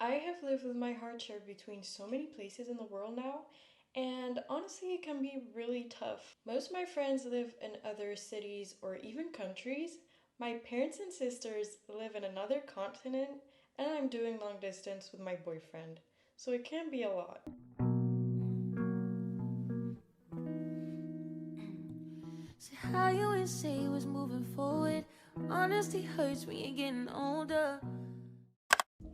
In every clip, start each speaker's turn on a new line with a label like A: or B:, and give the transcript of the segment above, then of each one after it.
A: I have lived with my heart shared between so many places in the world now, and honestly, it can be really tough. Most of my friends live in other cities or even countries. My parents and sisters live in another continent, and I'm doing long distance with my boyfriend. So it can be a lot.
B: See how you always say was moving forward. Honesty hurts when you're getting older.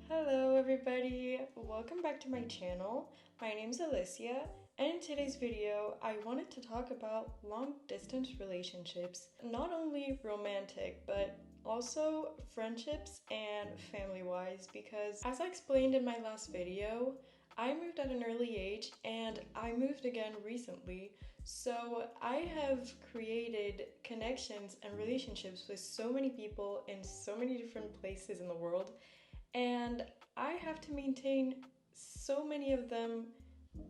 A: Hello everybody, welcome back to my channel. My name is Alicia, and in today's video I wanted to talk about long distance relationships. Not only romantic, but also friendships and family-wise, because as I explained in my last video, I moved at an early age and I moved again recently. So I have created connections and relationships with so many people in so many different places in the world, and I have to maintain so many of them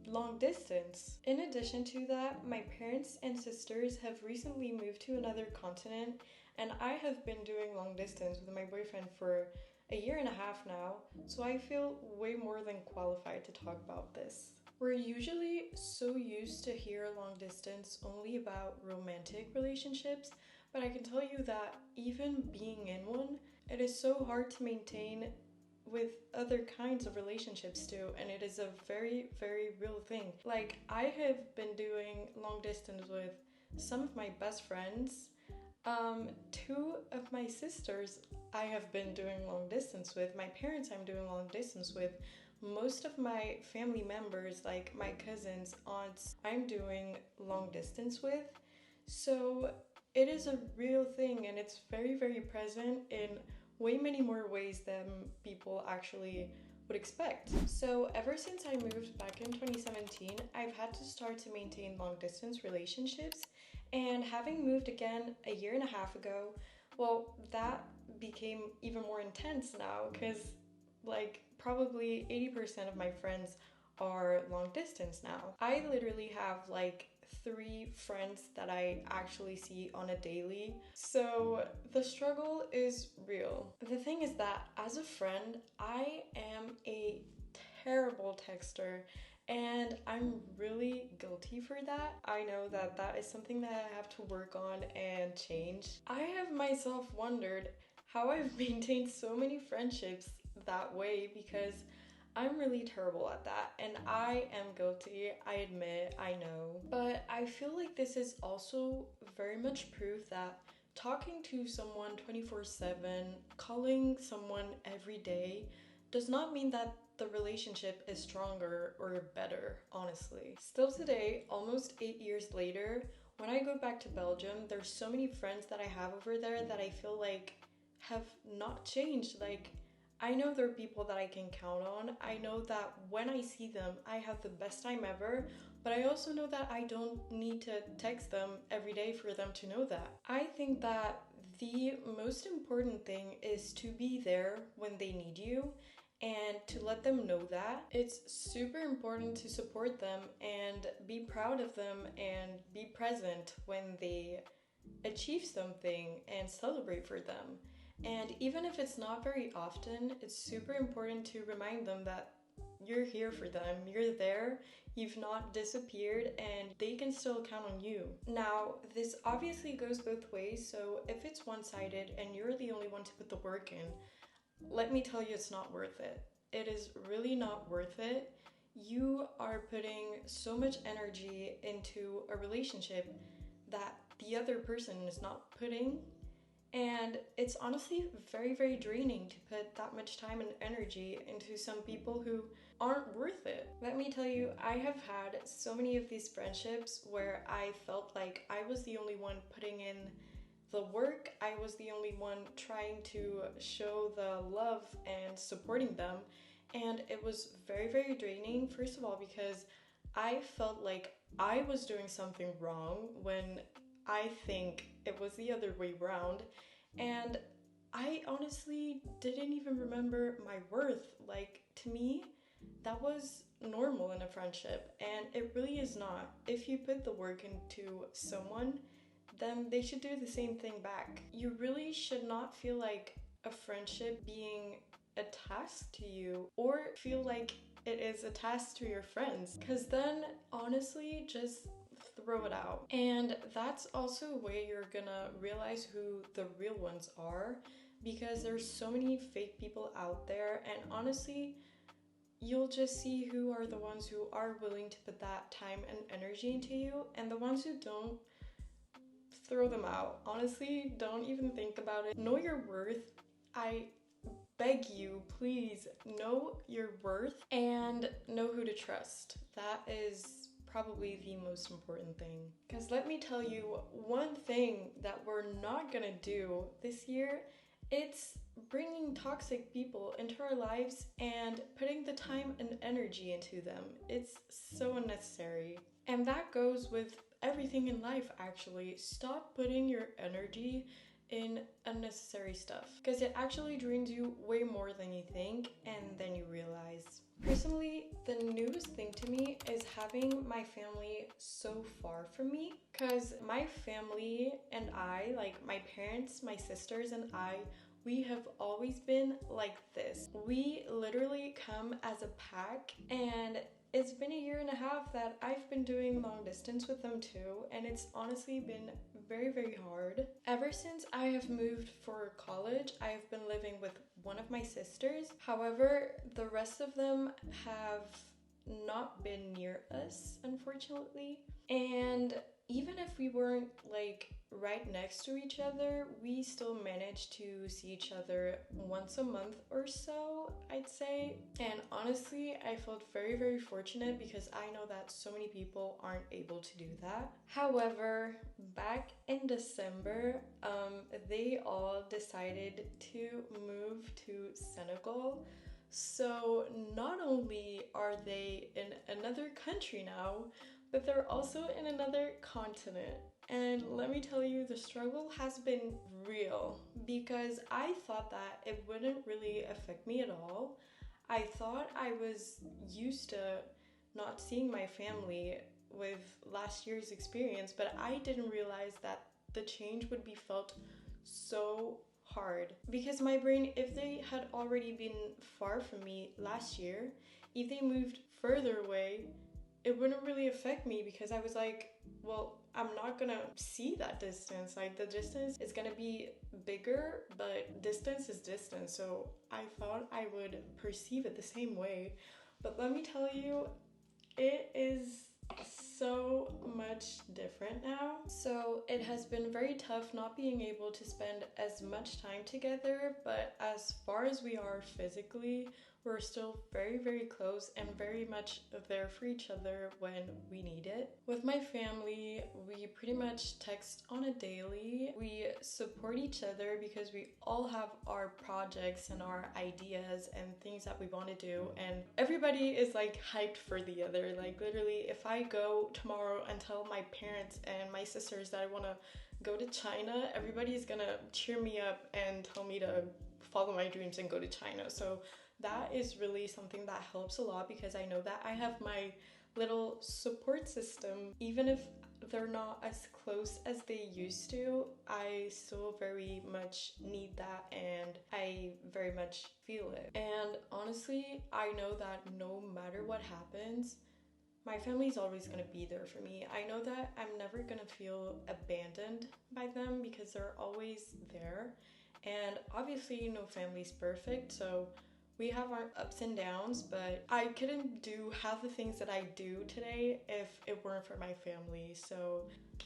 A: long distance. In addition to that, my parents and sisters have recently moved to another continent, and I have been doing long distance with my boyfriend for a year and a half now, so I feel way more than qualified to talk about this. We're usually so used to hear long distance only about romantic relationships, but I can tell you that even being in one, it is so hard to maintain with other kinds of relationships too, and it is a very, very real thing. Like, I have been doing long distance with some of my best friends. Two of my sisters I have been doing long distance with. My parents I'm doing long distance with. Most of my family members, like my cousins, aunts, I'm doing long distance with. So it is a real thing, and it's very, very present in way many more ways than people actually would expect. So ever since I moved back in 2017, I've had to start to maintain long distance relationships, and having moved again a year and a half ago, well, that became even more intense now, because like probably 80% of my friends are long distance now. I literally have like 3 friends that I actually see on a daily. So the struggle is real. The thing is that as a friend, I am a terrible texter, and I'm really guilty for that. I know that that is something that I have to work on and change. I have myself wondered how I've maintained so many friendships that way, because I'm really terrible at that, and I am guilty, I admit, I know. But I feel like this is also very much proof that talking to someone 24/7, calling someone every day, does not mean that the relationship is stronger or better, honestly. Still today, almost 8 years later, when I go back to Belgium, there's so many friends that I have over there that I feel like have not changed. Like, I know there are people that I can count on. I know that when I see them, I have the best time ever, but I also know that I don't need to text them every day for them to know that. I think that the most important thing is to be there when they need you and to let them know that. It's super important to support them and be proud of them and be present when they achieve something and celebrate for them. And even if it's not very often, it's super important to remind them that you're here for them, you're there, you've not disappeared, and they can still count on you. Now, this obviously goes both ways, so if it's one-sided and you're the only one to put the work in, let me tell you, it's not worth it. It is really not worth it. You are putting so much energy into a relationship that the other person is not putting, and it's honestly very, very draining to put that much time and energy into some people who aren't worth it. Let me tell you, I have had so many of these friendships where I felt like I was the only one putting in the work, I was the only one trying to show the love and supporting them, and it was very, very draining. First of all, because I felt like I was doing something wrong when I think it was the other way around, and I honestly didn't even remember my worth. Like, to me, that was normal in a friendship, and it really is not. If you put the work into someone, then they should do the same thing back. You really should not feel like a friendship being a task to you or feel like it is a task to your friends, because then honestly just throw it out. And that's also a way you're gonna realize who the real ones are, because there's so many fake people out there, and honestly you'll just see who are the ones who are willing to put that time and energy into you, and the ones who don't, throw them out. Honestly, don't even think about it. Know your worth. I beg you, please know your worth and know who to trust. That is probably the most important thing. Because let me tell you, one thing that we're not gonna do this year, it's bringing toxic people into our lives and putting the time and energy into them. It's so unnecessary. And that goes with everything in life, actually. Stop putting your energy in unnecessary stuff, because it actually drains you way more than you think and then you realize. Personally, the newest thing to me is having my family so far from me, because my family and I, like my parents, my sisters and I, we have always been like this. We literally come as a pack, and it's been a year and a half that I've been doing long distance with them too, and it's honestly been very, very hard. Ever since I have moved for college, I have been living with one of my sisters. However, the rest of them have not been near us, unfortunately. And even if we weren't like right next to each other, we still managed to see each other once a month or so, I'd say. And honestly, I felt very, very fortunate, because I know that so many people aren't able to do that. However, back in December, they all decided to move to Senegal. So not only are they in another country now, but they're also in another continent. And let me tell you, the struggle has been real, because I thought that it wouldn't really affect me at all. I thought I was used to not seeing my family with last year's experience, but I didn't realize that the change would be felt so hard. Because my brain, if they had already been far from me last year, if they moved further away, it wouldn't really affect me, because I was like, well, I'm not gonna see that distance. Like, the distance is gonna be bigger, but distance is distance. So I thought I would perceive it the same way. But let me tell you, it is so much different now. So it has been very tough not being able to spend as much time together, but as far as we are physically, we're still very, very close and very much there for each other when we need it. With my family, we pretty much text on a daily. We support each other because we all have our projects and our ideas and things that we want to do, and everybody is like hyped for the other. Like, literally, if I go tomorrow and tell my parents and my sisters that I want to go to China, everybody is gonna cheer me up and tell me to follow my dreams and go to China. So that is really something that helps a lot, because I know that I have my little support system. Even if they're not as close as they used to, I still very much need that, and I very much feel it. And honestly, I know that no matter what happens, my family's always gonna be there for me. I know that I'm never gonna feel abandoned by them, because they're always there. And obviously no family's perfect, so we have our ups and downs, but I couldn't do half the things that I do today if it weren't for my family. So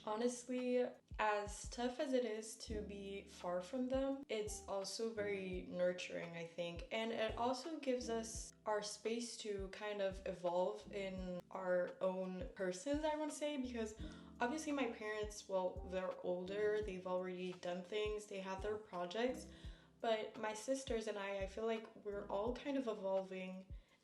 A: honestly, as tough as it is to be far from them, it's also very nurturing, I think. And it also gives us our space to kind of evolve in our own persons, I want to say, because obviously my parents, well, they're older, they've already done things, they have their projects. But my sisters and I feel like we're all kind of evolving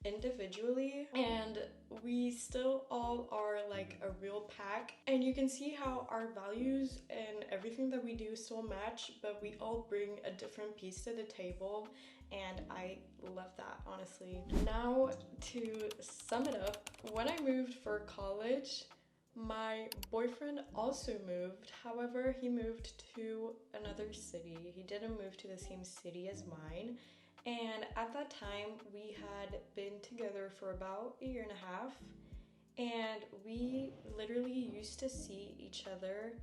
A: individually, and we still all are like a real pack. And you can see how our values and everything that we do still match, but we all bring a different piece to the table. And I love that, honestly. Now, to sum it up, when I moved for college, my boyfriend also moved. However, he moved to another city. He didn't move to the same city as mine. And at that time, we had been together for about a year and a half, and we literally used to see each other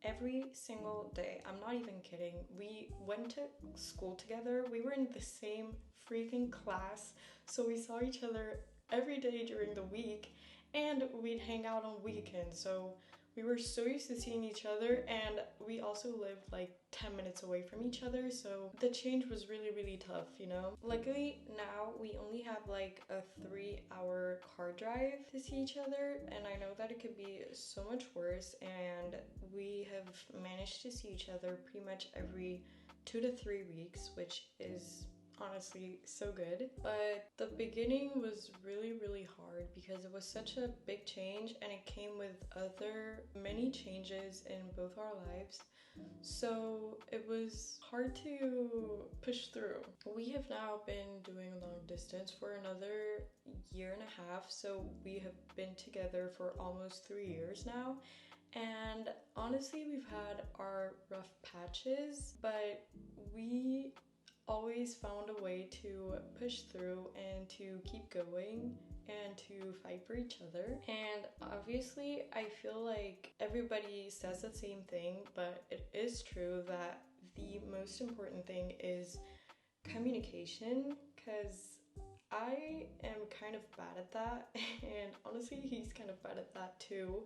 A: every single day. I'm not even kidding. We went to school together. We were in the same freaking class, so we saw each other every day during the week, and we'd hang out on weekends. So we were so used to seeing each other, and we also lived like 10 minutes away from each other, so the change was really, really tough, you know? Luckily, now we only have like a 3-hour car drive to see each other, and I know that it could be so much worse, and we have managed to see each other pretty much every 2 to 3 weeks, which is honestly so good. But the beginning was really, really hard because it was such a big change, and it came with other many changes in both our lives, so it was hard to push through. We have now been doing long distance for another year and a half, so we have been together for almost 3 years now. And honestly, we've had our rough patches, but we always found a way to push through and to keep going and to fight for each other. And obviously, I feel like everybody says the same thing, but it is true that the most important thing is communication, because I am kind of bad at that, and honestly, he's kind of bad at that too.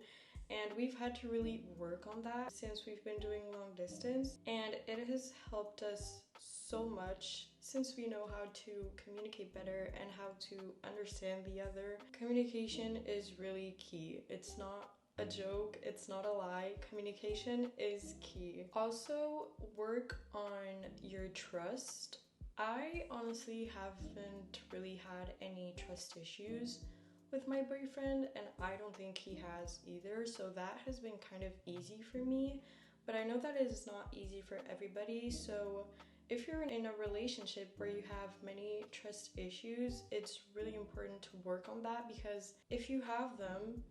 A: And we've had to really work on that since we've been doing long distance, and it has helped us so much since we know how to communicate better and how to understand the other. Communication is really key. It's not a joke, it's not a lie. Communication is key. Also, work on your trust. I honestly haven't really had any trust issues with my boyfriend, and I don't think he has either, so that has been kind of easy for me, but I know that it is not easy for everybody. So if you're in a relationship where you have many trust issues, it's really important to work on that, because if you have them,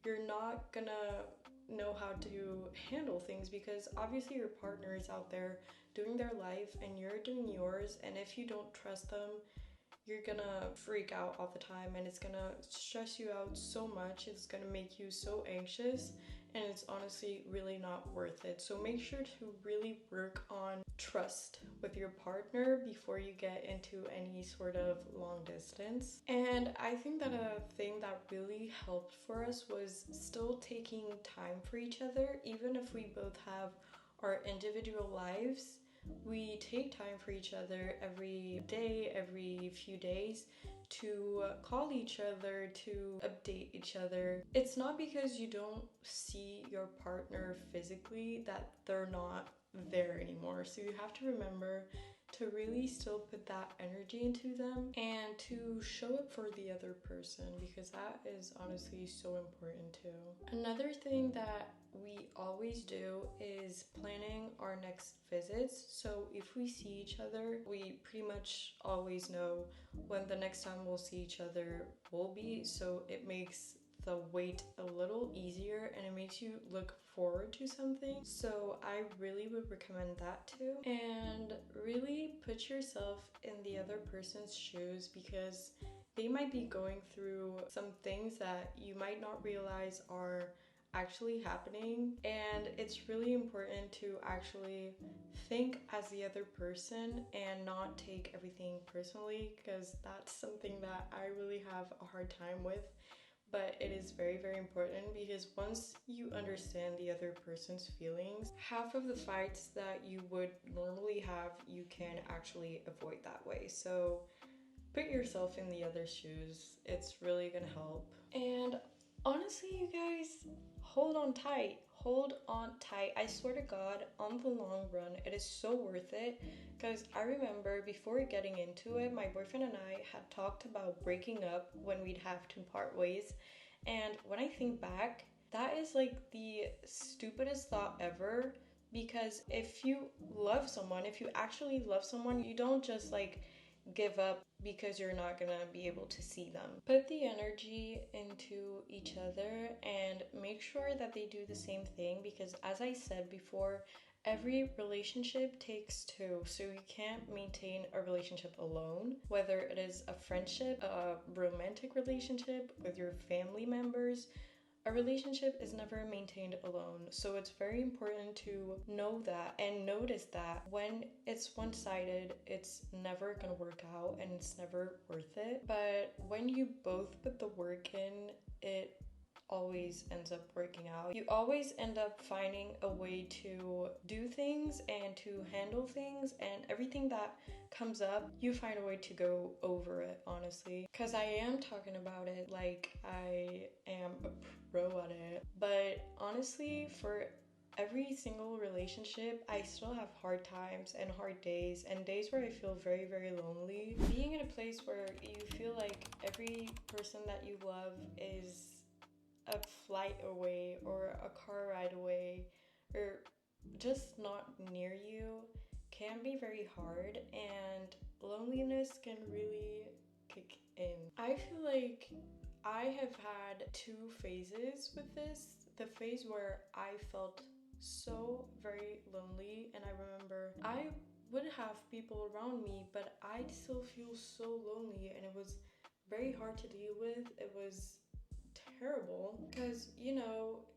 A: you're not gonna know how to handle things, because obviously your partner is out there doing their life and you're doing yours, and if you don't trust them, you're gonna freak out all the time, and it's gonna stress you out so much. It's gonna make you so anxious, and it's honestly really not worth it. So make sure to really work on trust with your partner before you get into any sort of long distance. And I think that a thing that really helped for us was still taking time for each other. Even if we both have our individual lives, we take time for each other every day, every few days, to call each other, to update each other. It's not because you don't see your partner physically that they're not there anymore. So you have to remember to really still put that energy into them and to show up for the other person, because that is honestly so important too. Another thing that we always do is planning our next visits. So if we see each other, we pretty much always know when the next time we'll see each other will be, so it makes the wait a little easier and it makes you look forward to something. So I really would recommend that too. And really put yourself in the other person's shoes, because they might be going through some things that you might not realize are actually happening, and it's really important to actually think as the other person and not take everything personally, because that's something that I really have a hard time with. But it is very, very important, because once you understand the other person's feelings, half of the fights that you would normally have, you can actually avoid that way. So put yourself in the other shoes. It's really gonna help. And honestly, you guys, hold on tight. Hold on tight. I swear to God, on the long run, it is so worth it. Because I remember before getting into it, my boyfriend and I had talked about breaking up when we'd have to part ways. And when I think back, that is like the stupidest thought ever. Because if you love someone, if you actually love someone, you don't just like give up because you're not gonna be able to see them. Put the energy into each other and make sure that they do the same thing, because as I said before, every relationship takes two, so you can't maintain a relationship alone, whether it is a friendship, a romantic relationship with your family members. A relationship is never maintained alone, so it's very important to know that and notice that when it's one-sided, it's never gonna work out and it's never worth it. But when you both put the work in, it always ends up working out. You always end up finding a way to do things and to handle things, and everything that comes up, you find a way to go over it, honestly. Because I am talking about it like I am a pro at it. But honestly, for every single relationship, I still have hard times and hard days and days where I feel very, very lonely. Being in a place where you feel like every person that you love is a flight away or a car ride away or just not near you can be very hard, and loneliness can really kick in. I feel like I have had two phases with this. The phase where I felt so very lonely, and I remember I would have people around me, but I'd still feel so lonely, and it was very hard to deal with. It was terrible because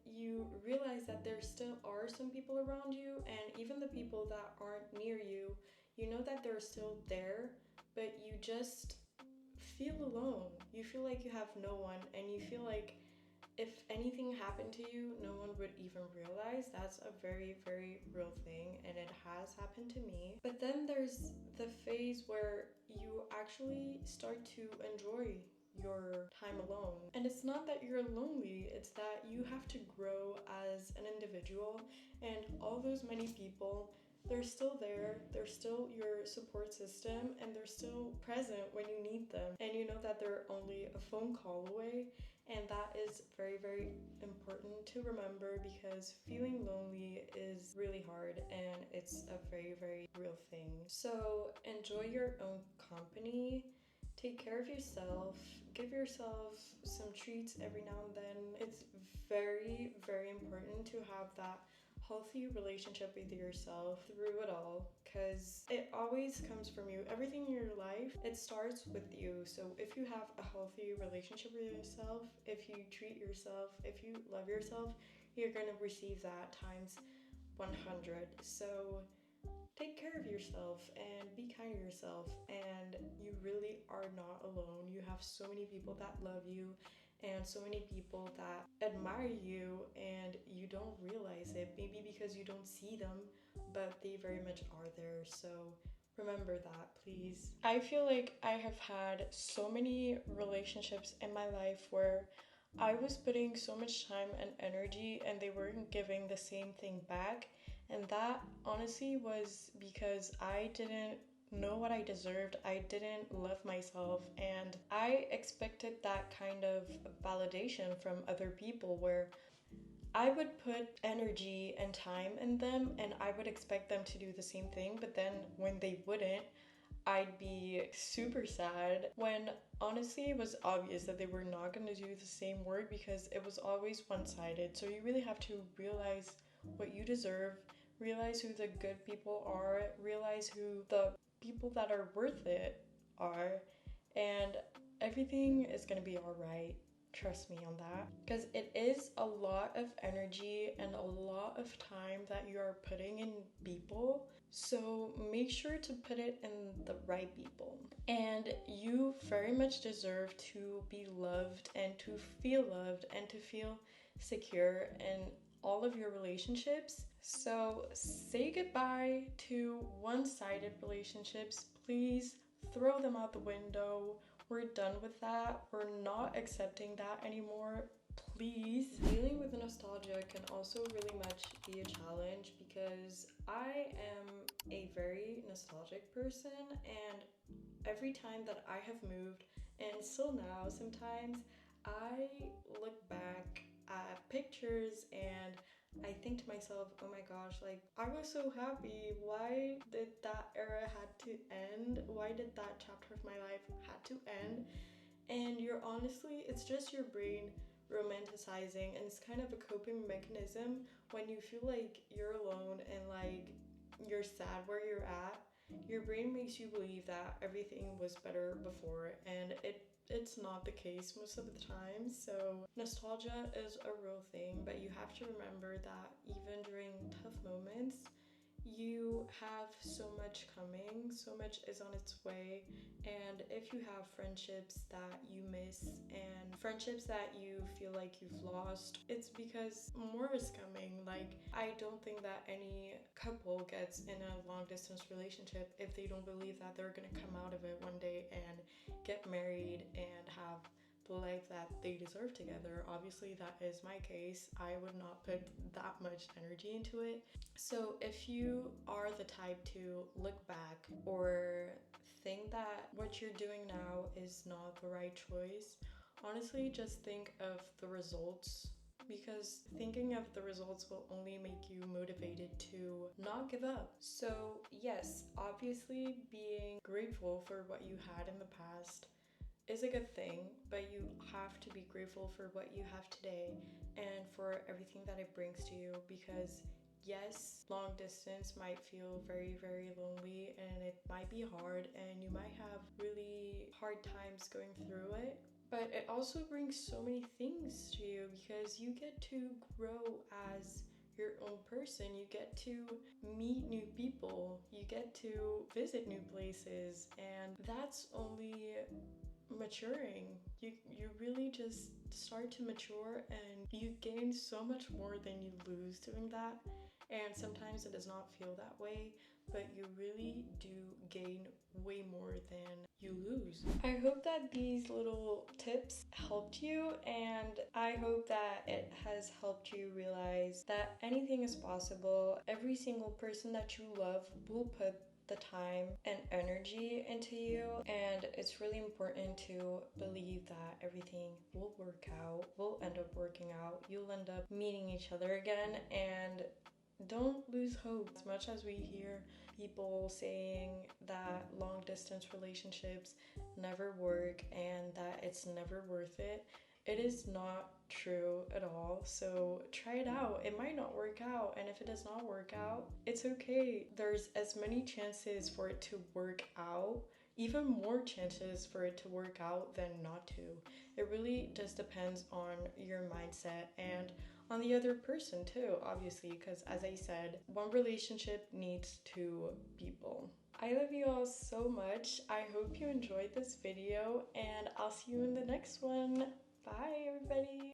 A: you realize that there still are some people around you, and even the people that aren't near you, you know that they're still there, but you just feel alone. You feel like you have no one, and you feel like if anything happened to you, no one would even realize. That's a very, very real thing, and it has happened to me. But then there's the phase where you actually start to enjoy your time alone. And it's not that you're lonely, it's that you have to grow as an individual, and all those many people, they're still there, they're still your support system, and they're still present when you need them. And you know that they're only a phone call away, and that is very, very important to remember, because feeling lonely is really hard and it's a very, very real thing. So enjoy your own company. Take care of yourself, give yourself some treats every now and then. It's very, very important to have that healthy relationship with yourself through it all, because it always comes from you. Everything in your life, it starts with you. So if you have a healthy relationship with yourself, if you treat yourself, if you love yourself, you're going to receive that times 100. So take care of yourself and be kind to yourself, and you really are not alone. You have so many people that love you and so many people that admire you, and you don't realize it, maybe because you don't see them, but they very much are there. So remember that, please. I feel like I have had so many relationships in my life where I was putting so much time and energy and they weren't giving the same thing back. And that honestly was because I didn't know what I deserved. I didn't love myself, and I expected that kind of validation from other people where I would put energy and time in them and I would expect them to do the same thing, but then when they wouldn't, I'd be super sad, when honestly it was obvious that they were not going to do the same work because it was always one-sided. So you really have to realize what you deserve, realize who the good people are, realize who the people that are worth it are, and everything is going to be all right. Trust me on that, because it is a lot of energy and a lot of time that you are putting in people. So make sure to put it in the right people. And you very much deserve to be loved and to feel secure in all of your relationships. So say goodbye to one-sided relationships. Please throw them out the window. We're done with that. We're not accepting that anymore. Please. Dealing with nostalgia can also really much be a challenge, because I am a very nostalgic person, and every time that I have moved, and still now sometimes, I look back at pictures and I think to myself, oh my gosh, like I was so happy. Why did that era had to end? Why did that chapter of my life had to end? And you're honestly, it's just your brain romanticizing, and it's kind of a coping mechanism when you feel like you're alone and like you're sad where you're at. Your brain makes you believe that everything was better before, and it's not the case most of the time. So nostalgia is a real thing, but you have to remember that even during tough moments, you have so much coming, so much is on its way. And if you have friendships that you miss and friendships that you feel like you've lost, it's because more is coming. Like, I don't think that any couple gets in a long distance relationship if they don't believe that they're gonna come out of it one day and get married and have the life that they deserve together. Obviously, that is my case. I would not put that much energy into it. So, if you are the type to look back or think that what you're doing now is not the right choice, honestly, just think of the results, because thinking of the results will only make you motivated to not give up. So, yes, obviously, being grateful for what you had in the past is a good thing, but you have to be grateful for what you have today and for everything that it brings to you, because yes, long distance might feel very, very lonely and it might be hard and you might have really hard times going through it. But it also brings so many things to you because you get to grow as your own person. You get to meet new people. You get to visit new places. And that's only maturing. You really just start to mature and you gain so much more than you lose doing that. And sometimes it does not feel that way, but you really do gain way more than you lose. I hope that these little tips helped you, and I hope that it has helped you realize that anything is possible. Every single person that you love will put the time and energy into you, and it's really important to believe that everything will work out, will end up working out. You'll end up meeting each other again, and don't lose hope. As much as we hear people saying that long distance relationships never work and that it's never worth it, it is not true at all. So try it out. It might not work out, and if it does not work out, it's okay. There's as many chances for it to work out, even more chances for it to work out than not to. It really just depends on your mindset and on the other person too, obviously, because as I said, one relationship needs two people. I love you all so much. I hope you enjoyed this video, and I'll see you in the next one. Bye, everybody.